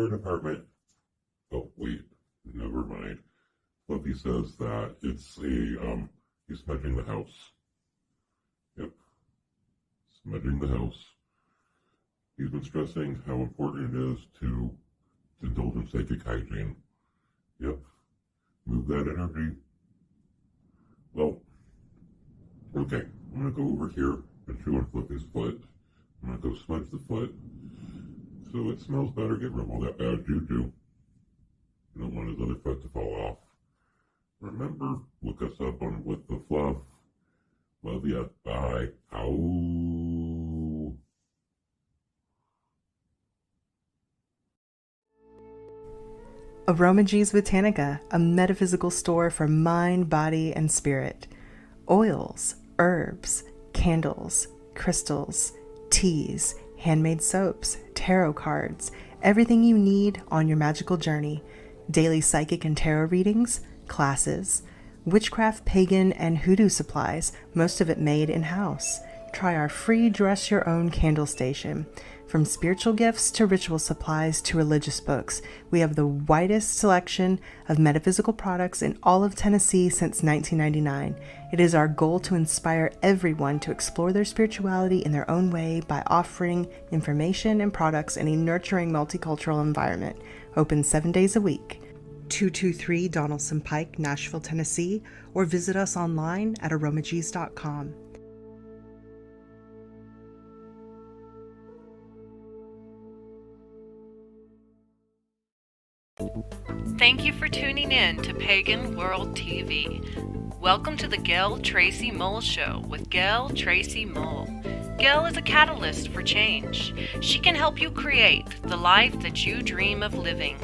fire department. Oh, wait, never mind. Fluffy says that it's he's smudging the house. Yep, smudging the house. He's been stressing how important it is to indulge in psychic hygiene. Yep, move that energy. Well, okay, I'm gonna go over here and chew on Fluffy's foot. I'm gonna go smudge the foot so it smells better. Get rid of all that bad juju. You don't want his other foot to fall off. Remember, look us up on With the Fluff. Love ya. Bye. Ow. Aromagees Botanica, a metaphysical store for mind, body, and spirit. Oils, herbs, candles, crystals, teas, handmade soaps, tarot cards, everything you need on your magical journey. Daily psychic and tarot readings, classes, witchcraft, pagan, and hoodoo supplies, most of it made in-house. Try our free Dress Your Own candle station. From spiritual gifts to ritual supplies to religious books, we have the widest selection of metaphysical products in all of Tennessee since 1999. It is our goal to inspire everyone to explore their spirituality in their own way by offering information and products in a nurturing multicultural environment. Open 7 days a week. 223 Donaldson Pike, Nashville, Tennessee, or visit us online at aromagees.com. Thank you for tuning in to Pagan World TV. Welcome to the Gayle Tracey Mull Show with Gayle Tracey Mull. Gayle is a catalyst for change. She can help you create the life that you dream of living.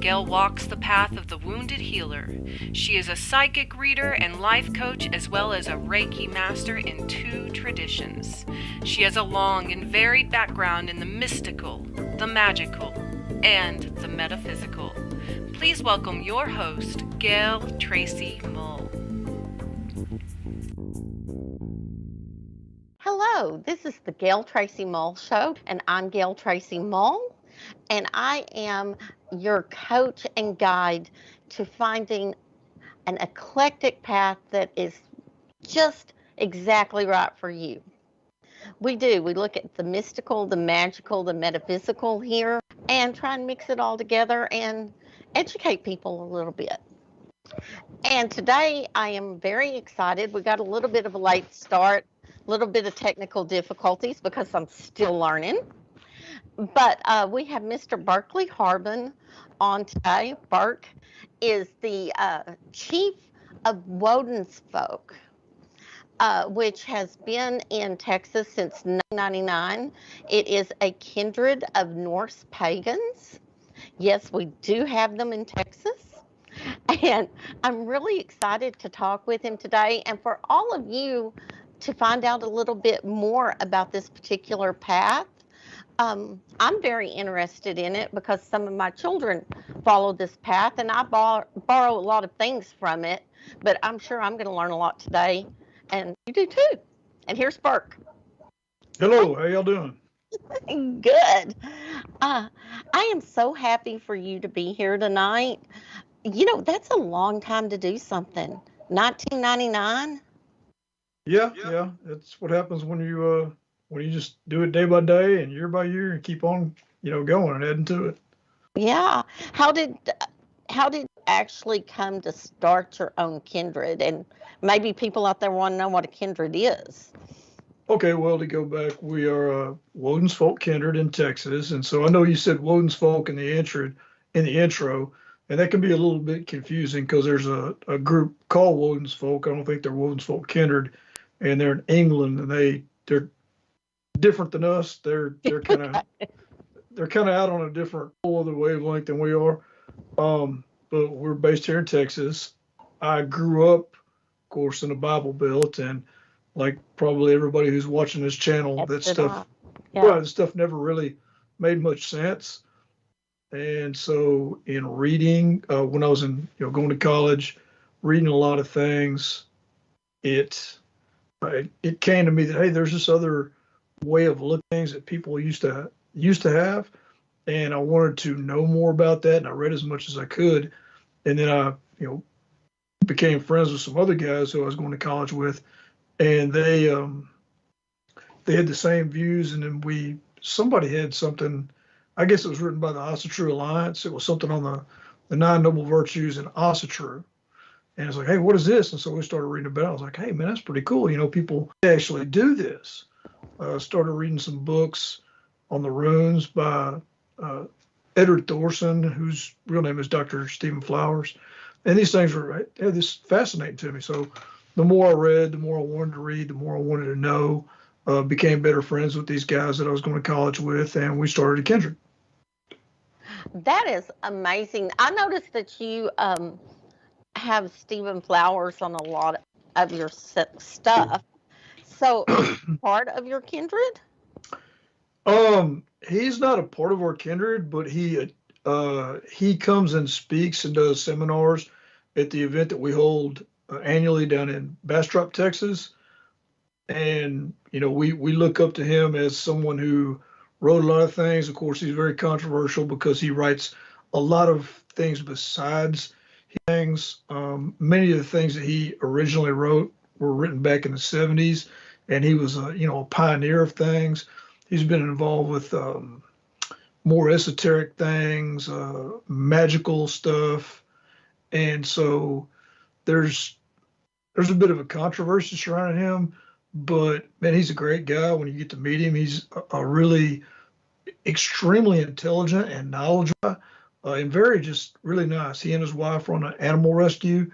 Gayle walks the path of the wounded healer. She is a psychic reader and life coach, as well as a Reiki master in 2 traditions. She has a long and varied background in the mystical, the magical, and the metaphysical. Please welcome your host, Gayle Tracey Mull. Hello, this is the Gayle Tracey Mull Show, and I'm Gayle Tracey Mull, and I am your coach and guide to finding an eclectic path that is just exactly right for you. We look at the mystical, the magical, the metaphysical here, and try and mix it all together and educate people a little bit. And today I am very excited. We got a little bit of a late start, a little bit of technical difficulties because I'm still learning. But we have Mr. Berkeley Harbin on today. Berk is the chief of Woden's folk, which has been in Texas since 1999. It is a kindred of Norse pagans. Yes, we do have them in Texas. And I'm really excited to talk with him today, and for all of you to find out a little bit more about this particular path. I'm very interested in it because some of my children follow this path, and I borrow a lot of things from it, but I'm sure I'm going to learn a lot today, and you do too. And here's Berk. Hello, how y'all doing? Good. I am so happy for you to be here tonight. You know, that's a long time to do something. 1999? Yeah. That's what happens when you just do it day by day and year by year and keep on, going and adding to it. Yeah. How did you actually come to start your own kindred? And maybe people out there want to know what a kindred is. Okay, well, to go back, we are Woden's Folk Kindred in Texas, and so I know you said Woden's Folk in the intro, and that can be a little bit confusing because there's a group called Woden's Folk. I don't think they're Woden's Folk Kindred, and they're in England, and they're different than us. They're kind of they're kind of out on a different whole other wavelength than we are. But we're based here in Texas. I grew up, of course, in a Bible Belt, and like probably everybody who's watching this channel, that stuff never really made much sense. And so in reading, when I was going to college, reading a lot of things, it came to me that, hey, there's this other way of looking at things that people used to have. and I wanted to know more about that, and I read as much as I could. And then I, became friends with some other guys who I was going to college with, and they had the same views. And then somebody had something, I guess it was written by the Asatru Alliance. It was something on the Nine Noble Virtues and Asatru. And it's like, hey, what is this? And so we started reading about it. I was like, hey, man, that's pretty cool. People actually do this. Started reading some books on the runes by Edward Thorson, whose real name is Dr. Stephen Flowers. And these things were this fascinating to me. So the more I read, the more I wanted to read, the more I wanted to know. Became better friends with these guys that I was going to college with, and we started a kindred. That is amazing. I noticed that you have Stephen Flowers on a lot of your stuff. So is he part of your kindred? He's not a part of our kindred, but he comes and speaks and does seminars at the event that we hold annually down in Bastrop, Texas. And we look up to him as someone who wrote a lot of things. Of course, he's very controversial because he writes a lot of things besides things. Many of the things that he originally wrote were written back in the 70s, and he was a pioneer of things. He's been involved with more esoteric things, magical stuff, and so there's a bit of a controversy surrounding him. But man, he's a great guy. When you get to meet him, he's a really extremely intelligent and knowledgeable, and very just really nice. He and his wife are on an animal rescue.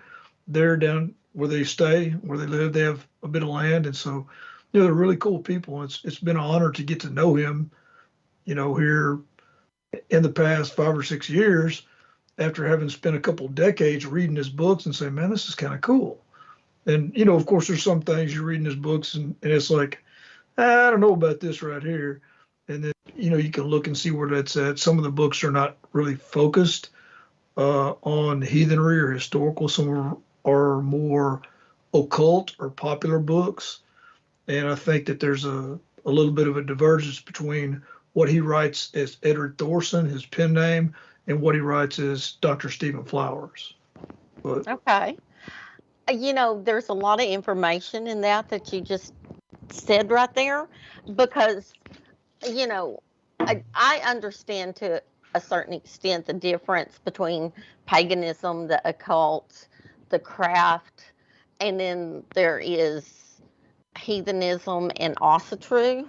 They're down where they stay, where they live. They have a bit of land, and so they're really cool people. It's been an honor to get to know him, here in the past 5 or 6 years, after having spent a couple decades reading his books and say, man, this is kind of cool. And, of course, there's some things you read in his books and it's like, I don't know about this right here. And then, you can look and see where that's at. Some of the books are not really focused on heathenry or historical. Some are more occult or popular books. And I think that there's a little bit of a divergence between what he writes as Edward Thorson, his pen name, and what he writes as Dr. Stephen Flowers. But, okay. There's a lot of information in that you just said right there, because, I understand to a certain extent the difference between paganism, the occult, the craft, and then there is heathenism and Asatru.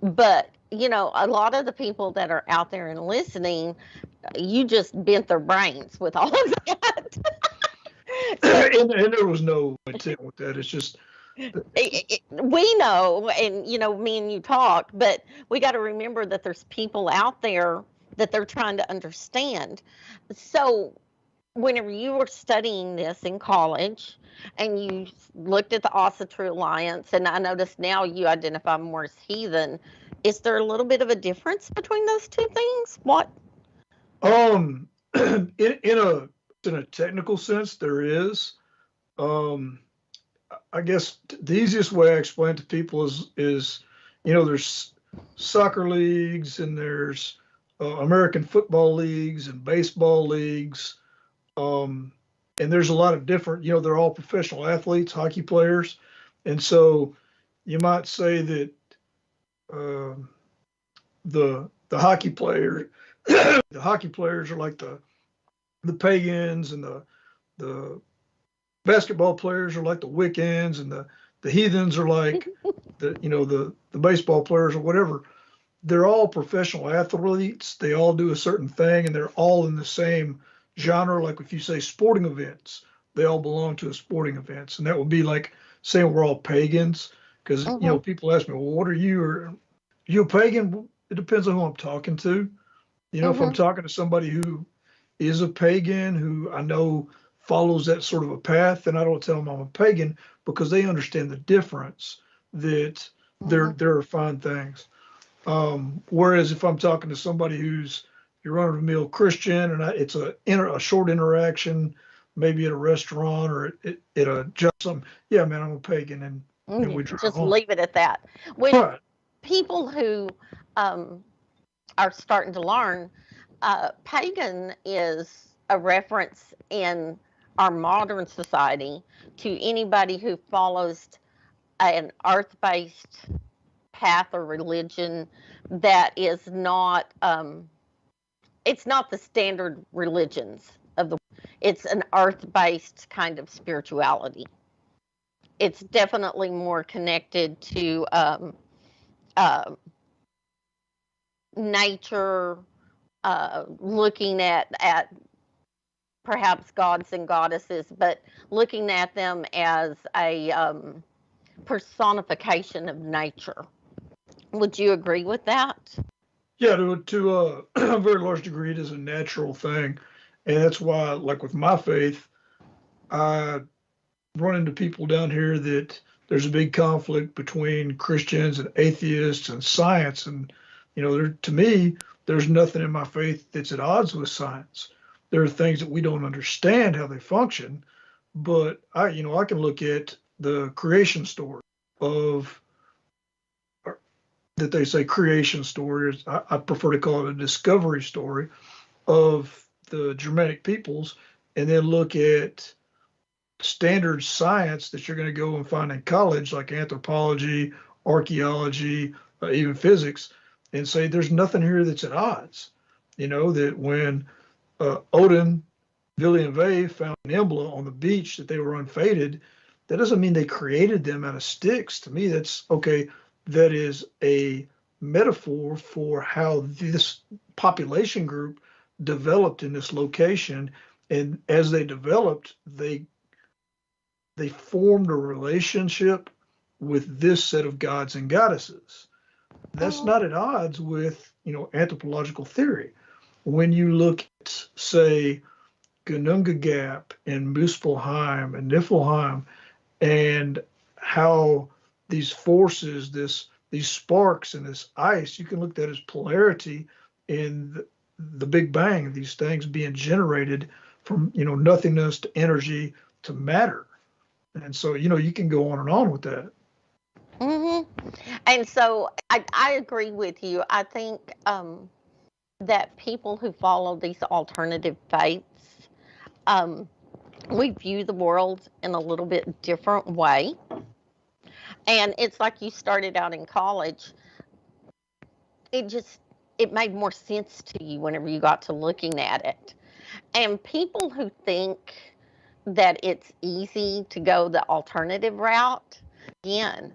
But, a lot of the people that are out there and listening, you just bent their brains with all of that. and there was no intent with that. It's just we know, and me and you talk, but we got to remember that there's people out there that they're trying to understand. So whenever you were studying this in college and you looked at the Asatru Alliance, and I noticed now you identify more as heathen, is there a little bit of a difference between those two things? What? In a technical sense, there is. I guess the easiest way I explain to people is there's soccer leagues and there's American football leagues and baseball leagues, and there's a lot of different. They're all professional athletes, hockey players, and so you might say that the hockey player the hockey players are like the pagans, and the basketball players are like the Wiccans, and the heathens are like the baseball players or whatever. They're all professional athletes. They all do a certain thing, and they're all in the same genre. Like if you say sporting events, they all belong to a sporting events, and that would be like saying we're all pagans. Because people ask me, well, what are you? Are you a pagan? It depends on who I'm talking to. If I'm talking to somebody who is a pagan, who I know follows that sort of a path, then I don't tell them I'm a pagan, because they understand the difference, that there are fine things. Whereas if I'm talking to somebody who's your run-of-the-mill Christian, and it's a short interaction, maybe at a restaurant or at a job, yeah, man, I'm a pagan, and we just leave it at that. When people who are starting to learn, pagan is a reference in our modern society to anybody who follows an earth-based path or religion that is not it's not the standard religions of the it's an earth-based kind of spirituality. It's definitely more connected to nature, looking at perhaps gods and goddesses, but looking at them as a personification of nature. Would you agree with that? Yeah, to a very large degree, it is a natural thing. And that's why, like with my faith, I run into people down here that there's a big conflict between Christians and atheists and science. And, to me, there's nothing in my faith that's at odds with science. There are things that we don't understand how they function, but I can look at the creation story of that they say creation story. I prefer to call it a discovery story of the Germanic peoples, and then look at standard science that you're going to go and find in college, like anthropology, archaeology, even physics, and say there's nothing here that's at odds. That when Woden, Vili and Ve found Embla on the beach that they were unfaded, that doesn't mean they created them out of sticks. To me, that's okay. That is a metaphor for how this population group developed in this location. And as they developed, they formed a relationship with this set of gods and goddesses. That's not at odds with, anthropological theory. When you look at, say, Gununga Gap and Muspelheim and Niflheim, and how these forces, these sparks and this ice, you can look at that as polarity in the Big Bang, these things being generated from, nothingness to energy to matter. And so, you can go on and on with that. And so I agree with you. I think that people who follow these alternative faiths, we view the world in a little bit different way. And it's like you started out in college. It made more sense to you whenever you got to looking at it. And people who think that it's easy to go the alternative route, again,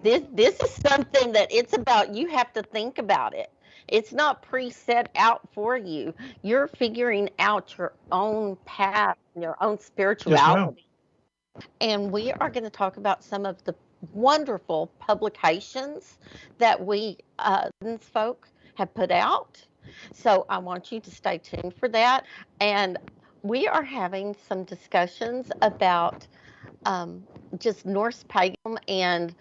this is something that it's about, you have to think about it. It's not preset out for you. You're figuring out your own path, your own spirituality. Yes, and we are going to talk about some of the wonderful publications that we folk have put out. So I want you to stay tuned for that. And we are having some discussions about just Norse paganism and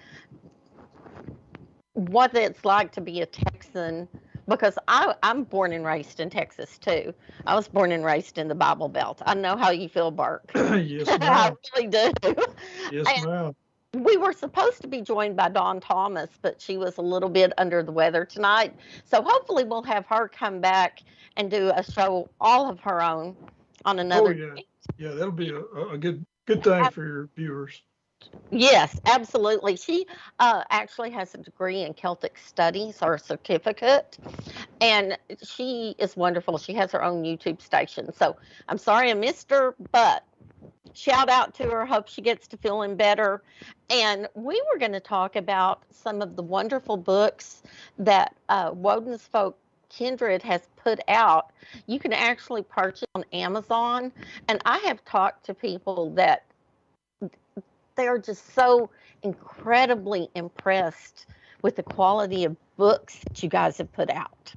what it's like to be a Texan, because I'm born and raised in Texas too. I was born and raised in the Bible Belt. I know how you feel, Berk. Yes, ma'am. I really do. Yes, ma'am. We were supposed to be joined by Dawn Thomas, but she was a little bit under the weather tonight. So hopefully we'll have her come back and do a show all of her own on another day. Yeah, that'll be a good thing for your viewers. Yes, absolutely. She actually has a degree in Celtic Studies, or a certificate, and she is wonderful. She has her own YouTube station. So I'm sorry I missed her, but shout out to her. Hope she gets to feeling better. And we were going to talk about some of the wonderful books that Woden's Folk Kindred has put out. You can actually purchase on Amazon. And I have talked to people that they are just so incredibly impressed with the quality of books that you guys have put out.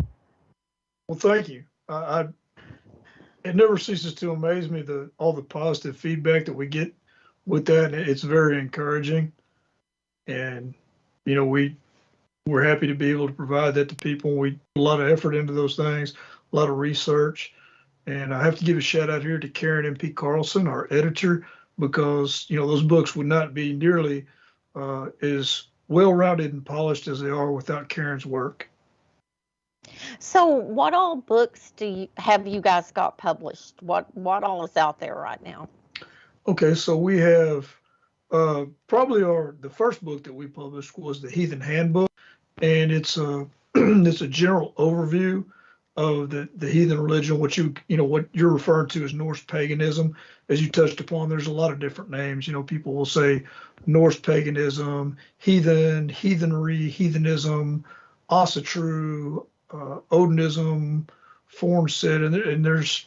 Well, thank you. It never ceases to amaze me all the positive feedback that we get with that. It's very encouraging, and we're happy to be able to provide that to people. We put a lot of effort into those things, a lot of research, and I have to give a shout out here to Karen M.P. Carlson, our editor, because those books would not be nearly as well-rounded and polished as they are without Karen's work. So, what all books have you guys got published? What all is out there right now? Okay, so we have probably the first book that we published was the Heathen Handbook, and it's a it's a general overview of the heathen religion, what you're referring to as Norse paganism. As you touched upon, there's a lot of different names. People will say Norse paganism, heathen, heathenry, heathenism, Asatru, Odinism, Formset, and there's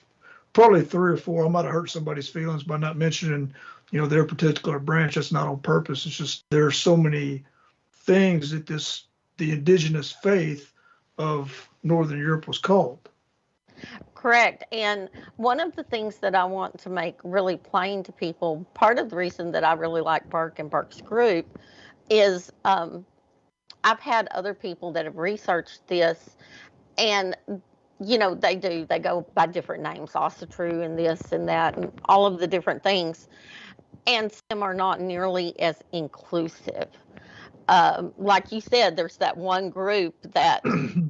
probably three or four. I might have hurt somebody's feelings by not mentioning, their particular branch. That's not on purpose. It's just there are so many things that the indigenous faith of Northern Europe was called. Correct. And one of the things that I want to make really plain to people, part of the reason that I really like Berk and Berk's group is I've had other people that have researched this, and they go by different names, Asatru and this and that, and all of the different things, and some are not nearly as inclusive. Like you said, there's that one group that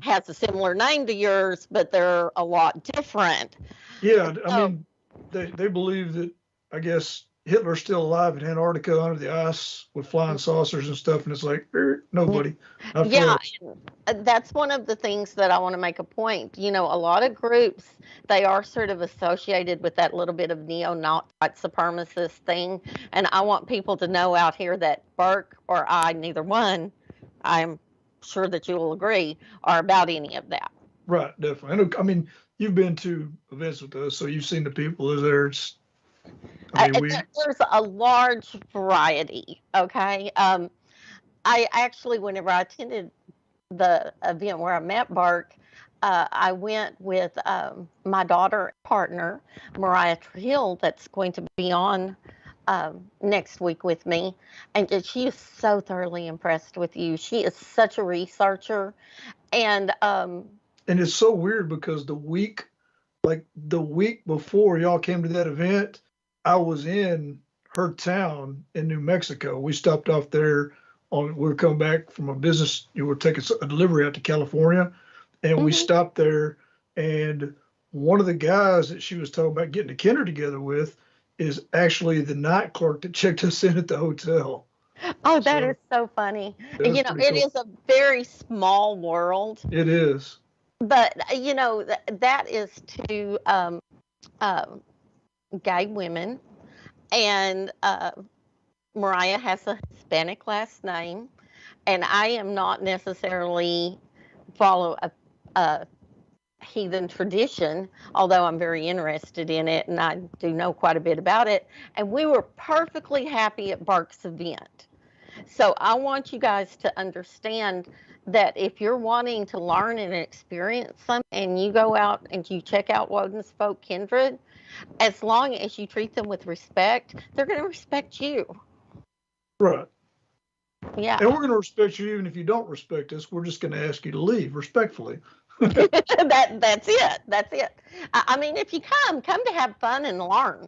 has a similar name to yours, but they're a lot different. Yeah, I mean, they believe that, I guess, Hitler's still alive in Antarctica under the ice with flying saucers and stuff, and it's like, nobody. Yeah, that's one of the things that I want to make a point. A lot of groups, they are sort of associated with that little bit of neo-Nazi supremacist thing, and I want people to know out here that Berk or I, neither one, I'm sure that you will agree, are about any of that. Right, definitely. I mean, you've been to events with us, so you've seen the people there. There's a large variety, okay? I actually, whenever I attended the event where I met Berk, I went with my daughter partner, Mariah Hill, that's going to be on next week with me. And she is so thoroughly impressed with you. She is such a researcher. And it's so weird because the week before y'all came to that event, I was in her town in New Mexico. We stopped off there we were coming back from a business. You were taking a delivery out to California, and we stopped there. And one of the guys that she was talking about getting a Kinder together with is actually the night clerk that checked us in at the hotel. Oh, that is so funny. It cool. Is a very small world. It is. But, that is to gay women. And Mariah has a Hispanic last name. And I am not necessarily follow a heathen tradition, although I'm very interested in it and I do know quite a bit about it. And we were perfectly happy at Berk's event. So I want you guys to understand that if you're wanting to learn and experience something and you go out and you check out Woden's Folk Kindred, as long as you treat them with respect, they're going to respect you. Right. Yeah. And we're going to respect you even if you don't respect us. We're just going to ask you to leave respectfully. That's it. That's it. I mean, if you come to have fun and learn.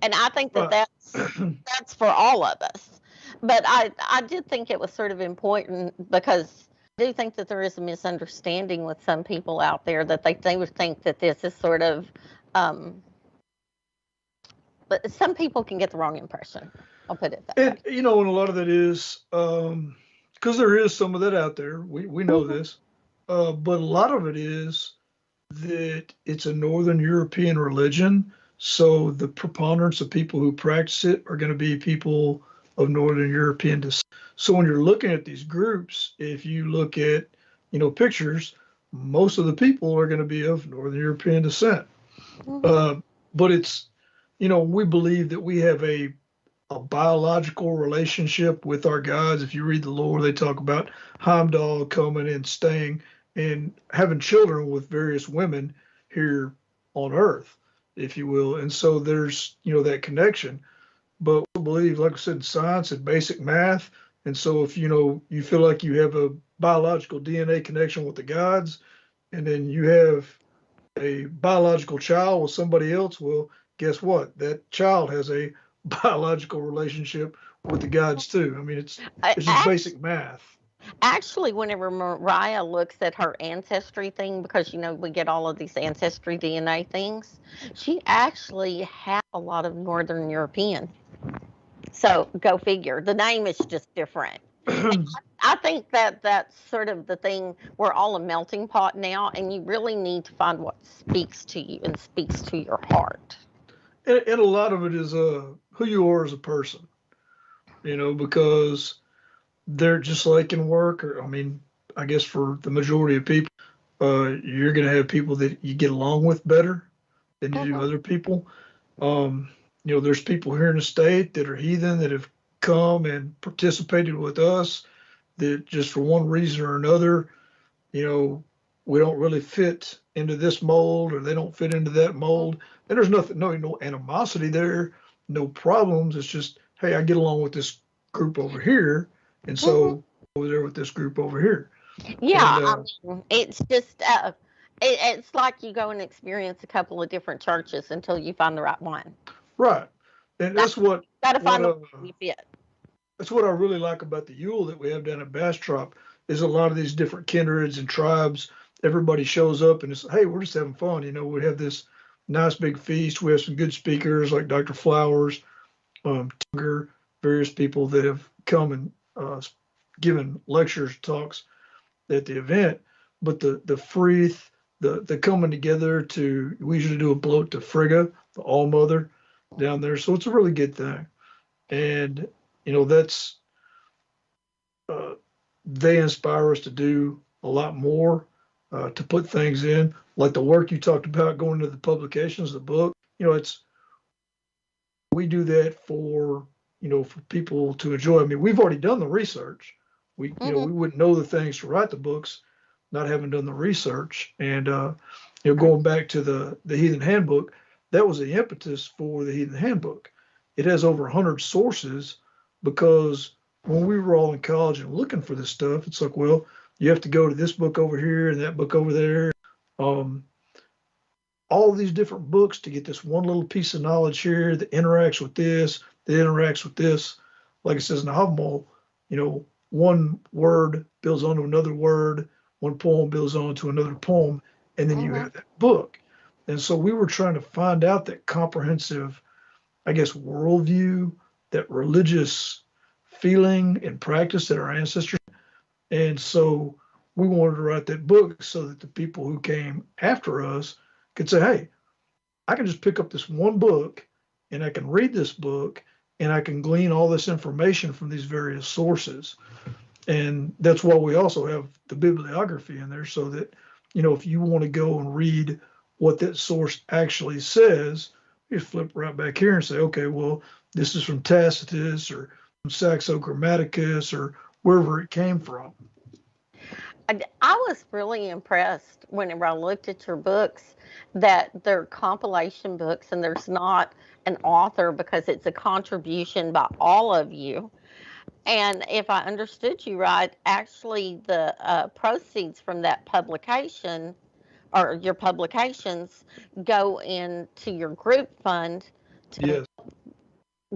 And I think that's for all of us. But I did think it was sort of important because I do think that there is a misunderstanding with some people out there that they would think that this is sort of, but some people can get the wrong impression. I'll put it that way. And a lot of that is, because there is some of that out there. We know this. But a lot of it is that it's a Northern European religion. So the preponderance of people who practice it are going to be people of Northern European descent. So when you're looking at these groups, if you look at, pictures, most of the people are going to be of Northern European descent. Mm-hmm. But it's, we believe that we have a biological relationship with our gods. If you read the lore, they talk about Heimdall coming and staying and having children with various women here on Earth, if you will. And so there's, that connection. But we believe, like I said, in science and basic math. And so if, you feel like you have a biological DNA connection with the gods, and then you have a biological child with somebody else, well, guess what? That child has a biological relationship with the gods too. I mean, it's just basic math. Actually, whenever Mariah looks at her ancestry thing, because we get all of these ancestry DNA things, she actually has a lot of Northern European. So go figure. The name is just different. I think that that's sort of the thing. We're all a melting pot now, and you really need to find what speaks to you and speaks to your heart. And a lot of it is who you are as a person, because they're just like in work, or I mean, I guess for the majority of people, you're going to have people that you get along with better than you do other people. There's people here in the state that are heathen that have come and participated with us that just for one reason or another, we don't really fit into this mold or they don't fit into that mold. And there's no animosity there, no problems. It's just, hey, I get along with this group over here. And so over there with this group over here. Yeah, it's just, it's like you go and experience a couple of different churches until you find the right one. Right. And that's what gotta find the one you fit. That's what I really like about the Yule that we have down at Bastrop is a lot of these different kindreds and tribes. Everybody shows up and it's, hey, we're just having fun. We have this nice big feast. We have some good speakers like Dr. Flowers, Tugger, various people that have come and given lectures, talks at the event. But the Freeth, the coming together we usually do a bloat to Frigga, the All Mother down there. So it's a really good thing. And that's they inspire us to do a lot more, to put things in like the work you talked about going to the publications, the book. We do that for people to enjoy. I mean, we've already done the research. We wouldn't know the things to write the books, not having done the research. And going back to the Heathen Handbook, that was the impetus for the Heathen Handbook. It has over 100 sources because when we were all in college and looking for this stuff, it's like, well, you have to go to this book over here and that book over there. All these different books to get this one little piece of knowledge here that interacts with this, that interacts with this. Like it says in the Harbin, one word builds onto another word, one poem builds onto another poem, and then you have that book. And so we were trying to find out that comprehensive, I guess, worldview, that religious feeling and practice that our ancestors. And so we wanted to write that book so that the people who came after us could say, hey, I can just pick up this one book and I can read this book and I can glean all this information from these various sources. And that's why we also have the bibliography in there so that, if you want to go and read what that source actually says, you just flip right back here and say, okay, well, this is from Tacitus or from Saxo Grammaticus or wherever it came from. I was really impressed whenever I looked at your books that they're compilation books and there's not an author because it's a contribution by all of you. And if I understood you right, actually the proceeds from that publication or your publications go into your group fund to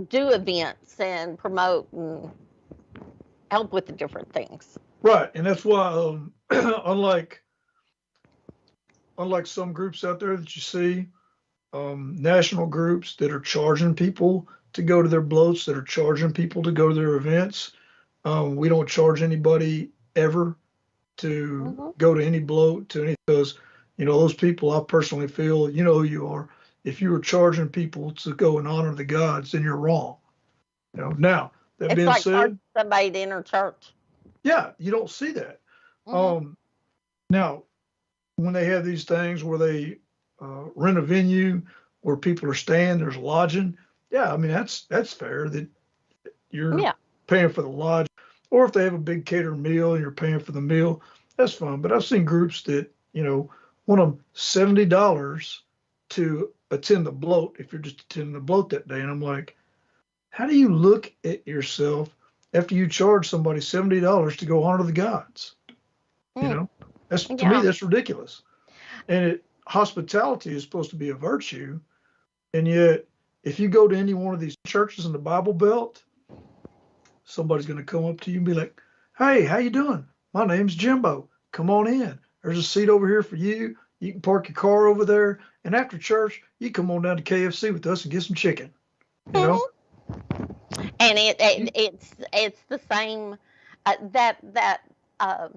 do events and promote and help with the different things. Right. And that's why, unlike some groups out there that you see, national groups that are charging people to go to their bloats, that are charging people to go to their events, we don't charge anybody ever to go to any bloat, to any, because, those people, I personally feel, who you are. If you were charging people to go and honor the gods, then you're wrong. Now, that being said, charging somebody to enter church. Yeah, you don't see that. Now, when they have these things where they rent a venue where people are staying, there's lodging. Yeah, I mean that's fair that you're paying for the lodge, or if they have a big catered meal and you're paying for the meal, that's fine. But I've seen groups that want them $70 to attend the bloat if you're just attending the bloat that day, and I'm like, how do you look at yourself after you charge somebody $70 to go honor the gods? That's to me, that's ridiculous. And hospitality is supposed to be a virtue. And yet, if you go to any one of these churches in the Bible Belt, somebody's going to come up to you and be like, Hey, how you doing? My name's Jimbo. Come on in. There's a seat over here for you. You can park your car over there. And after church, you come on down to KFC with us and get some chicken. You know? Mhm. And it's the same that uh,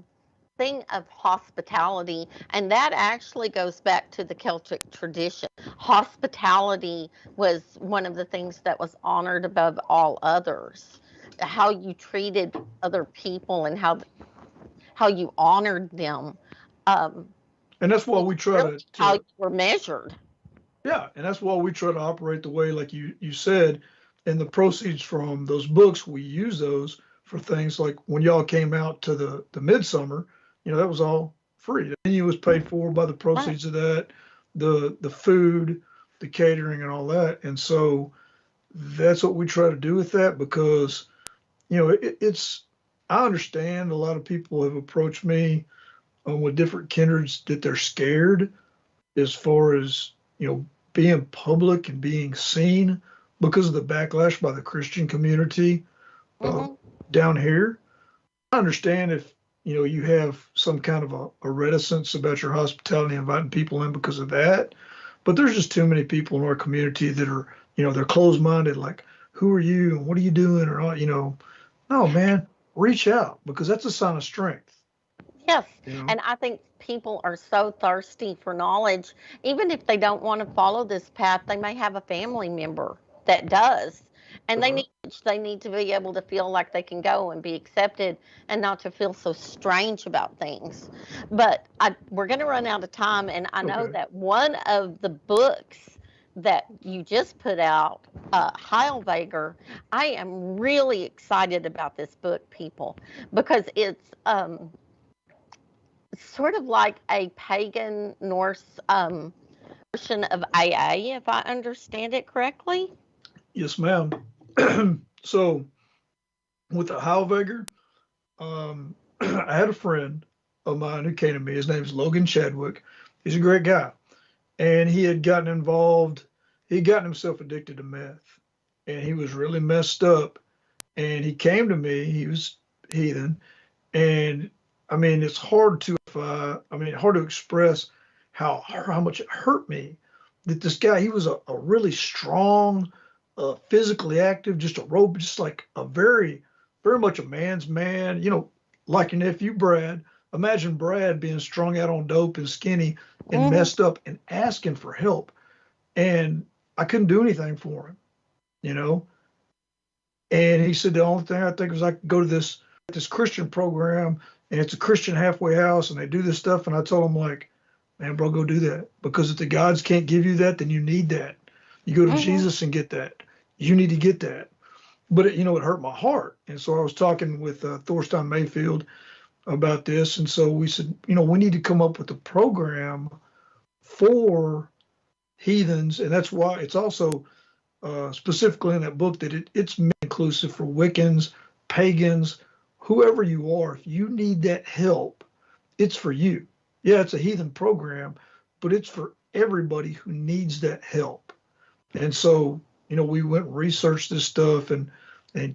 thing of hospitality, and that actually goes back to the Celtic tradition. Hospitality was one of the things that was honored above all others. How you treated other people and how you honored them. Um, And that's why it's we try really how you to were measured. yeah, and that's why we try to operate the way like you said, and the proceeds from those books, we use those for things like when y'all came out to the midsummer, that was all free. The menu was paid for by the Right. proceeds of that, the food, the catering and all that. And so that's what we try to do with that because it's I understand a lot of people have approached me with different kindreds that they're scared as far as being public and being seen because of the backlash by the Christian community uh, Hmm. down here. I understand if you have some kind of a reticence about your hospitality, inviting people in because of that, but there's just too many people in our community that are they're closed-minded, like who are you and what are you doing, or no, man, reach out because that's a sign of strength. Yes, You know, and I think people are so thirsty for knowledge. Even if they don't want to follow this path, they may have a family member that does. And uh, they need to be able to feel like they can go and be accepted and not to feel so strange about things. But we're going to run out of time, and I know okay. that one of the books that you just put out, Heilweger, I am really excited about this book, people, because it's sort of like a pagan Norse version of AA, if I understand it correctly. Yes, ma'am. So with the Halvager, I had a friend of mine who came to me. His name is Logan Chadwick. He's a great guy, and he had gotten involved. He'd gotten himself addicted to meth, and he was really messed up. And he came to me. He was heathen, and I mean, it's hard to hard to express how much it hurt me that this guy, he was a really strong, physically active, just a rope, just like a very much a man's man, like your nephew Brad. Imagine Brad being strung out on dope and skinny and Hmm. messed up and asking for help. And I couldn't do anything for him, you know. And he said the only thing I think was I could go to this Christian program, and it's a Christian halfway house, and they do this stuff. And I told him, like, man, bro, go do that, because if the gods can't give you that, then you need that. You go to Hmm. Jesus and get that. You need to get that. But it hurt my heart, and so I was talking with Thorstein Mayfield about this, and so we said, we need to come up with a program for heathens, and that's why it's also specifically in that book that it's inclusive for Wiccans, pagans, whoever you are. If you need that help, it's for you. Yeah, it's a heathen program, but it's for everybody who needs that help. And so, we went and researched this stuff and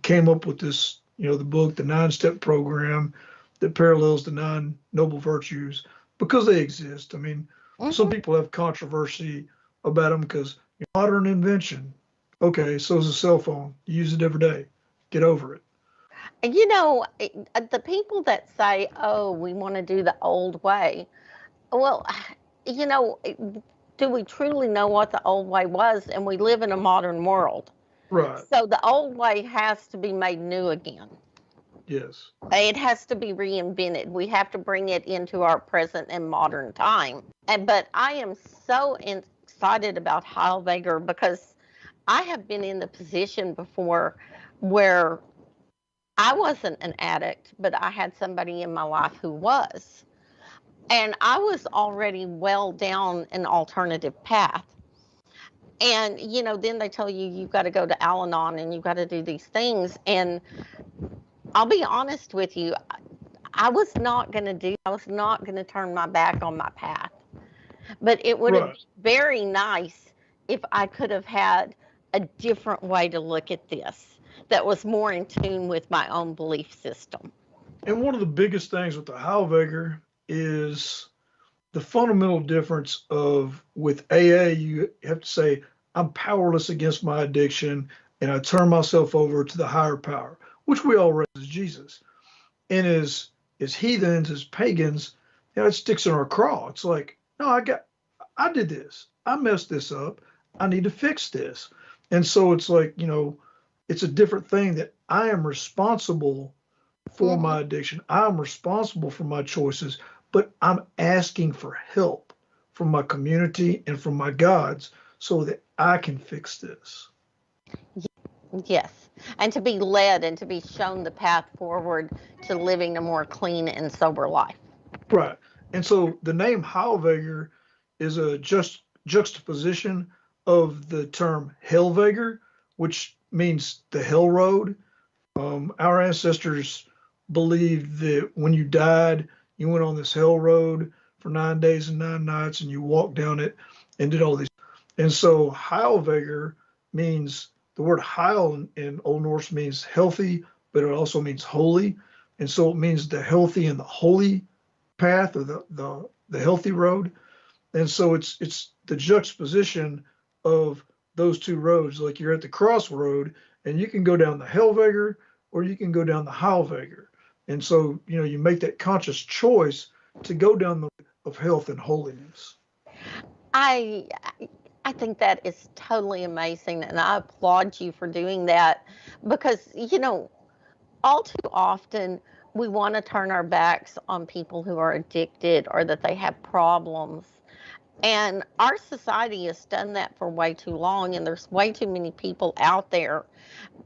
came up with this, the book, the 9-step program that parallels the 9 noble virtues because they exist. I mean, some Hmm. people have controversy about them because modern invention. Okay, so is a cell phone. You use it every day. Get over it. The people that say, oh, we want to do the old way, well, you know, do we truly know what the old way was? And we live in a modern world. Right. So the old way has to be made new again. Yes. It has to be reinvented. We have to bring it into our present and modern time. But I am so excited about Heilweger because I have been in the position before where I wasn't an addict, but I had somebody in my life who was. And I was already well down an alternative path. And, then they tell you you've got to go to Al Anon and you've got to do these things. And I'll be honest with you, I was not going to turn my back on my path. But it would have Right. been very nice if I could have had a different way to look at this that was more in tune with my own belief system. And one of the biggest things with the Heilweger is the fundamental difference of with AA, you have to say, I'm powerless against my addiction and I turn myself over to the higher power, which we all raise as Jesus. And as heathens, as pagans, it sticks in our craw. It's like, no, I did this. I messed this up. I need to fix this. And so it's like, it's a different thing that I am responsible for Mm-hmm. my addiction. I'm responsible for my choices, but I'm asking for help from my community and from my gods so that I can fix this. Yes. And to be led and to be shown the path forward to living a more clean and sober life. Right. And so the name Heilweger is a juxtaposition of the term Hellweger, which means the hell road. Our ancestors believed that when you died, you went on this hell road for 9 days and 9 nights, and you walked down it and did all these. And so Heilweger means the word Heil in Old Norse means healthy, but it also means holy. And so it means the healthy and the holy path, or the healthy road. And so it's the juxtaposition of those two roads. Like you're at the crossroad, and you can go down the Hellweger or you can go down the Heilweger. And so you make that conscious choice to go down the road of health and holiness. I I think that is totally amazing, and I applaud you for doing that because all too often we want to turn our backs on people who are addicted or that they have problems. And our society has done that for way too long, and there's way too many people out there.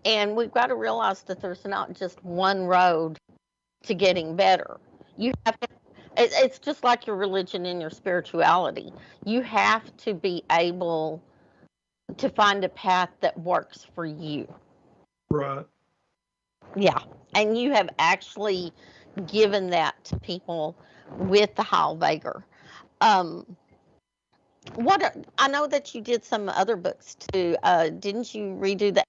And we've got to realize that there's not just one road to getting better. You have to, it's just like your religion and your spirituality. You have to be able to find a path that works for you. Right. Yeah. And you have actually given that to people with the Heilweger. Um, I know that you did some other books too. Didn't you redo that?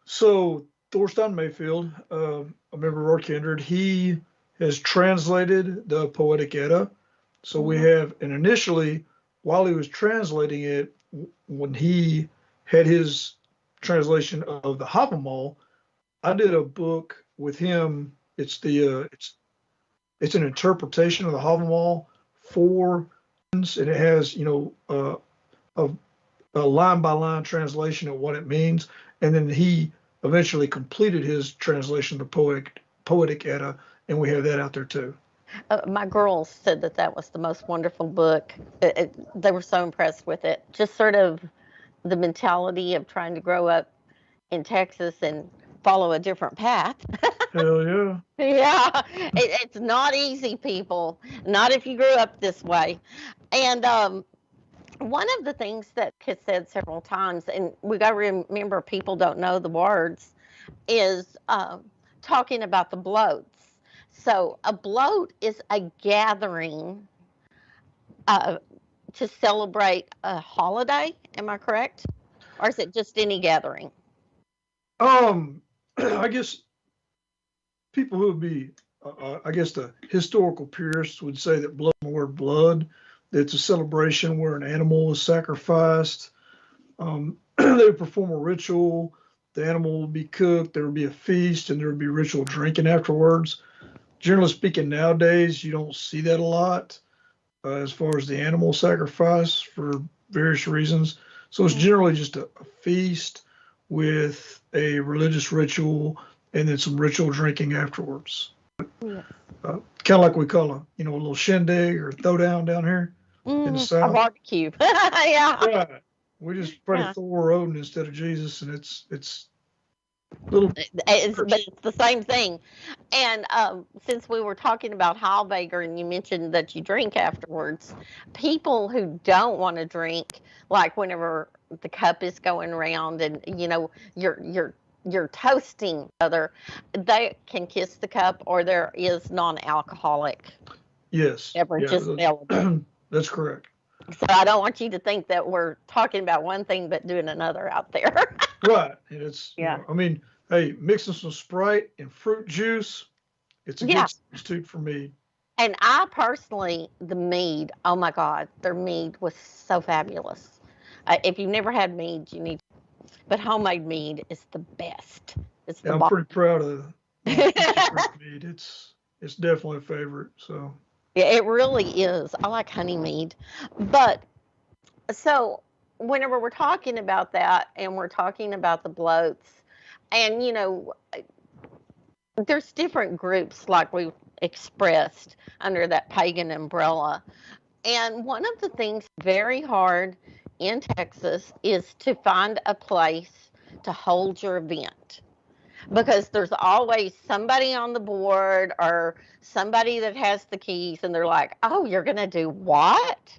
So Thorstein Mayfield, a member of our kindred, he has translated the Poetic Edda. So we have, and initially, while he was translating it, when he had his translation of the Havamal, I did a book with him. It's an interpretation of the Havamal for, and it has a line by line translation of what it means, and then he eventually completed his translation of the Poetic Edda, and we have that out there too. My girls said that was the most wonderful book. They were so impressed with it. Just sort of the mentality of trying to grow up in Texas and follow a different path. Hell yeah. Yeah, it's not easy, people. Not if you grew up this way. And one of the things that Kit said several times, and we got to remember people don't know the words, is talking about the bloats. So a bloat is a gathering to celebrate a holiday. Am I correct? Or is it just any gathering? I guess people who would be, I guess the historical purists would say that blood, the word blood, it's a celebration where an animal is sacrificed. They would perform a ritual. The animal would be cooked. There would be a feast, and there would be ritual drinking afterwards. Generally speaking, nowadays you don't see that a lot as far as the animal sacrifice for various reasons. So it's generally just a feast with a religious ritual and then some ritual drinking afterwards. Yeah. Kind of like we call a little shindig or throwdown down here in the A South. barbecue. Yeah. Right. We just pray to Thor or Odin instead of Jesus, and it's little. But it's the same thing. And since we were talking about Heilweger and you mentioned that you drink afterwards, people who don't want to drink, like whenever the cup is going around and you're toasting other, they can kiss the cup, or there is non-alcoholic Yes. beverages available. That's correct. So I don't want you to think that we're talking about one thing but doing another out there. Right. And it's, Yeah. I mean, hey, mixing some Sprite and fruit juice, It's a Yeah. good substitute for mead. And I personally, the mead, oh my God, their mead was so fabulous. If you've never had mead, you need, but homemade mead is the best. It's the Yeah, I'm bomb. pretty proud of my Peachy Creek mead. It's definitely a favorite. So Yeah, it really is. I like honey mead. But so whenever we're talking about that and we're talking about the bloats, and there's different groups like we expressed under that pagan umbrella. And one of the things very hard in Texas is to find a place to hold your event, because there's always somebody on the board or somebody that has the keys, and they're like, "Oh, you're going to do what?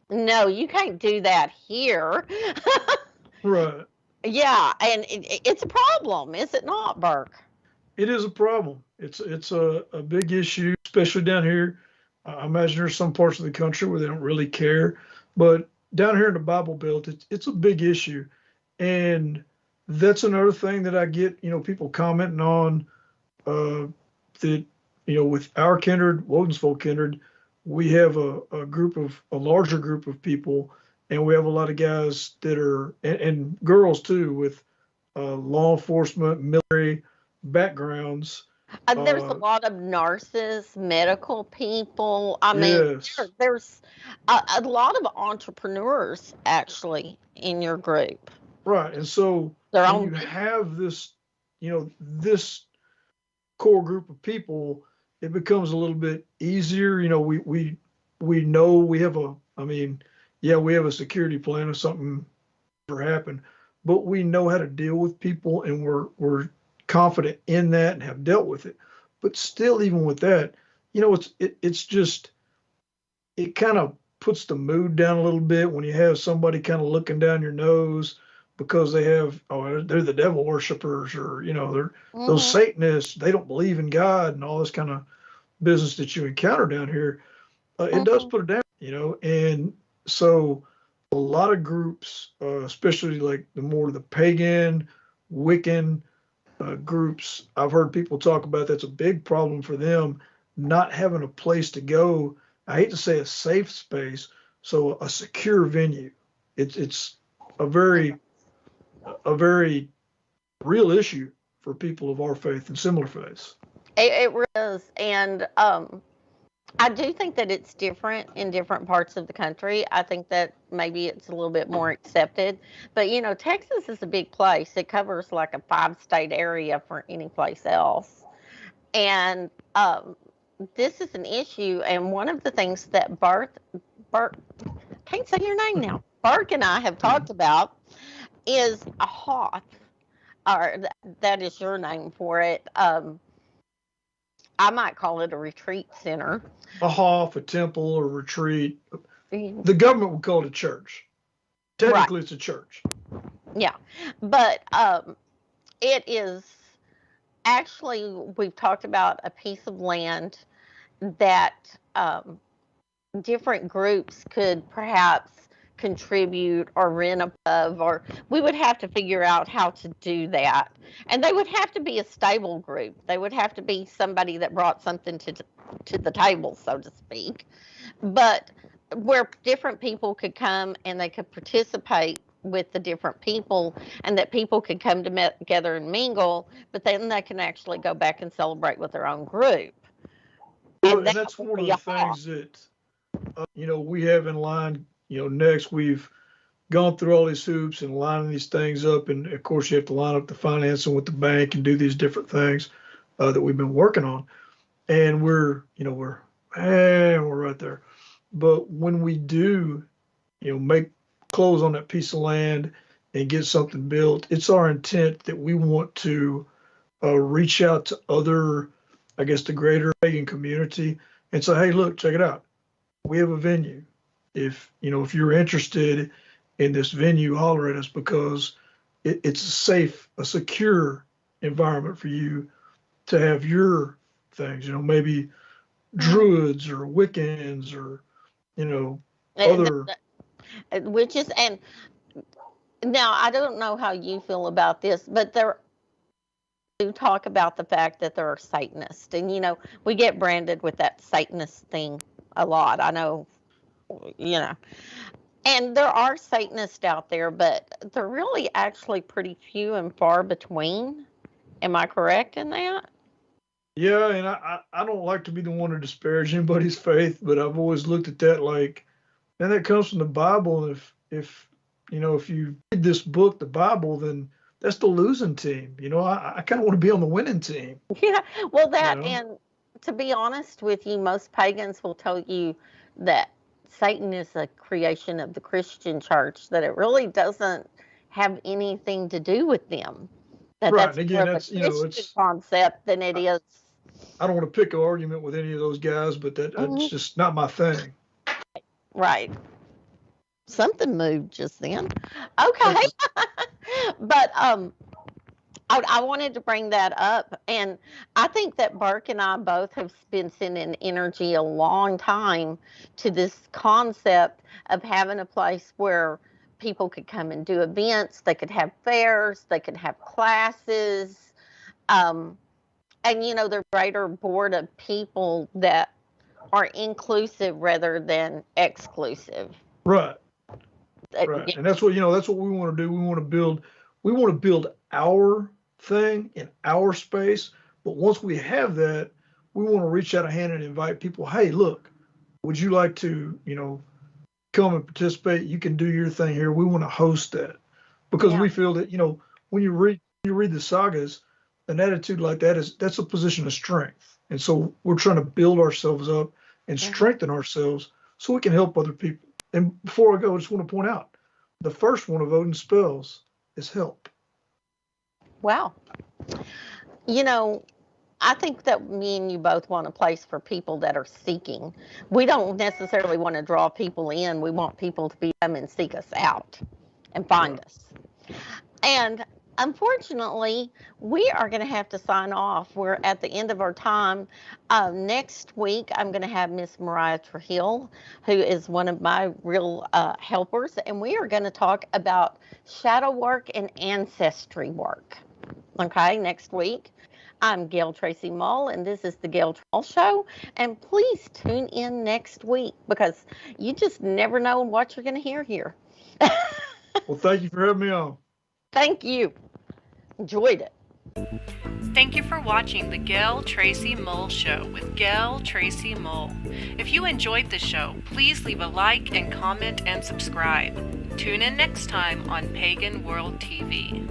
No, you can't do that here." right, Yeah, and it's a problem, is it not, Burke? it is a problem. It's a big issue, especially down here. I imagine there's some parts of the country where they don't really care, but down here in the Bible Belt, it's a big issue, and that's another thing that I get. People commenting on that. With our kindred, Woden's folk kindred, we have a larger group of people, and we have a lot of guys that are and girls too with law enforcement, military backgrounds. There's a Uh, lot of nurses, medical people. I mean, yes, there's a lot of entrepreneurs actually in your group. right. And so Their when own. you have this core group of people, it becomes a little bit easier. We know we have I mean, yeah, we have a security plan if something ever happened, but we know how to deal with people, and we're confident in that and have dealt with it. But still, even with that, it's just it kind of puts the mood down a little bit when you have somebody kind of looking down your nose because they're the devil worshippers, or they're those Mhm. Satanists, they don't believe in God and all this kind of business that you encounter down here. It does Mhm. put it down, and so a lot of groups, especially like the pagan, Wiccan groups, I've heard people talk about that's a big problem for them, not having a place to go. I hate to say a safe space, so a secure venue. It's a very a very real issue for people of our faith and similar faiths. It really is, and I do think that it's different in different parts of the country. I think that maybe it's a little bit more accepted, but Texas is a big place. It covers like a five-state area for any place else, and this is an issue. And one of the things that Bert, can't say your name now. Berk and I have talked about is a Hoth, or that is your name for it. I might call it a retreat center. A hof, a temple, or retreat. Right. The government would call it a church. Technically, it's a church. Yeah. But it is actually, we've talked about a piece of land that different groups could perhaps contribute or rent above, or we would have to figure out how to do that. And they would have to be a stable group. They would have to be somebody that brought something to the table, so to speak. But where different people could come and they could participate with the different people, and that people could come together and mingle, but then they can actually go back and celebrate with their own group. Well, And and that that's would one of be the a hawk. things that we have in line. Next we've gone through all these hoops and lining these things up, and of course you have to line up the financing with the bank and do these different things that we've been working on. And we're right there. But when we do, make close on that piece of land and get something built, it's our intent that we want to reach out to other, I guess, the greater pagan community and say, hey, look, check it out. We have a venue. If you're interested in this venue, holler at us, because it's a safe, a secure environment for you to have your things. Maybe druids or Wiccans or And other. which is, and now I don't know how you feel about this, but do talk about the fact that there are Satanists, and we get branded with that Satanist thing a lot. I know, and there are Satanists out there, but they're really actually pretty few and far between. Am I correct in that? Yeah, and I don't like to be the one to disparage anybody's faith, but I've always looked at that like, and that comes from the Bible. And if you read this book, the Bible, then that's the losing team. I kind of want to be on the winning team. Yeah, well, and to be honest with you, most pagans will tell you that Satan is a creation of the Christian church, that it really doesn't have anything to do with them. Right, That's and again, more of a Christian concept than it is. I don't want to pick an argument with any of those guys, but that's just not my thing. Right. Something moved just then. Okay. But I wanted to bring that up, and I think that Berk and I both have been sending energy a long time to this concept of having a place where people could come and do events, they could have fairs, they could have classes, and they're greater board of people that are inclusive rather than exclusive. Right. Right. And that's what we want to do. We want to build our thing in our space. But once we have that, we want to reach out a hand and invite people. Hey, look, would you like to, come and participate? You can do your thing here. We want to host that because we feel that, when you read the sagas, an attitude like that's a position of strength. And so we're trying to build ourselves up and strengthen ourselves so we can help other people. And before I go, I just want to point out the first one of Woden's spells is help. Wow. I think that me and you both want a place for people that are seeking. We don't necessarily want to draw people in. We want people to come and seek us out and find us. And unfortunately, we are going to have to sign off. We're at the end of our time. Next week, I'm going to have Miss Mariah Trujillo, who is one of my real helpers, and we are going to talk about shadow work and ancestry work. Okay, next week. I'm Gayle Tracey Mull, and this is the Gayle Mull Show. And please tune in next week because you just never know what you're going to hear here. Well, thank you for having me on. Thank you. Enjoyed it. Thank you for watching the Gayle Tracey Mull Show with Gayle Tracey Mull. If you enjoyed the show, please leave a like and comment and subscribe. Tune in next time on Pagan World TV.